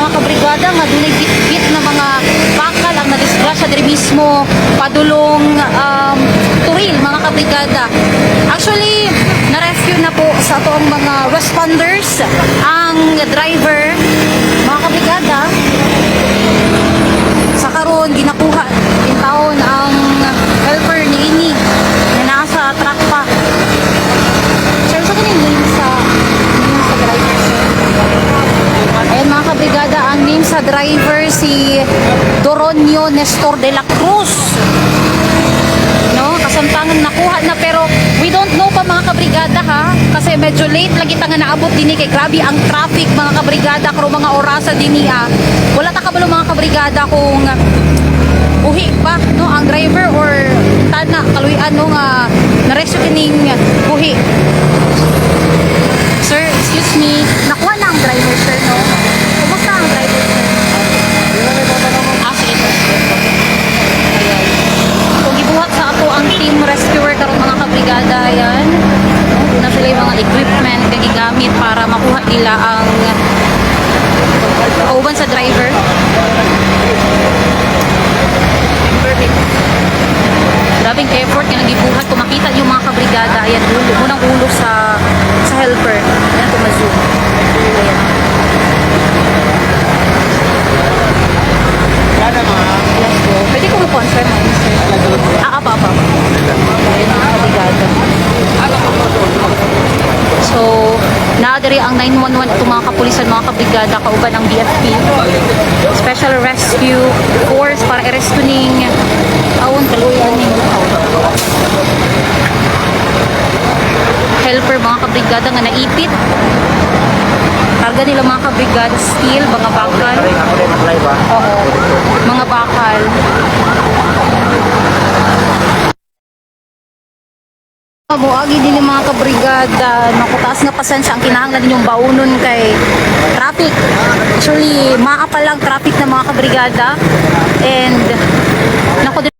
mga kabrigada nga dunay git na mga bakal ang nadisgrasya diri mismo padulong Turil mga kabrigada. Actually, na-rescue na po sa toong mga responders ang driver mga kabrigada. Sa karon ginakuha in taon ang helper ni ini na nasa truck pa. Sir, sa kanin name sa driver, sir? Ayan mga kabrigada, ang name sa driver si Doronio Nestor de la Cruz. No, kasamtangan nakuha na pero we don't know pa mga kabrigada ha, kasi medyo late lagi ta nga naabot dinhi kay grabe ang traffic mga kabrigada karo mga orasa dinhi wala ta kabalo mga kabrigada kung uhi pa no ang driver or tana kaluyan no nga na-rescue kining uhi. Sir, excuse me, nakuha na ang driver sir no? Kumusta ang driver sir? Sige sir. Kung ibuhat sa ato ang team rescuer karong mga kabrigada yan, na sila yung mga equipment na gigamit para makuha nila ang kauban sa driver. Grabing effort yung nagibuhat kung makita yung mga kabrigada. Ayan, unang ulo sa helper. Ayan, tumazoom. Ayan. Let's go. Pwede ko mo-confirm mo, sir? Apa. Ayan, mga kabrigada. So, naadari ang 911 itong mga kapulisan, mga kabrigada, kauban ng BFP. Special Rescue Force para i-rescue ning taon, kaluyan ning helper, mga kabrigada nga naipit. Karga nila mga kabrigada, steel, mga bakal. Oo, mga bakal. Buagi din yung mga kabrigada, nakutaas nga pasensya ang kinahanglan ninyong baunon kay traffic. Actually, maapal lang traffic ng mga kabrigada and naku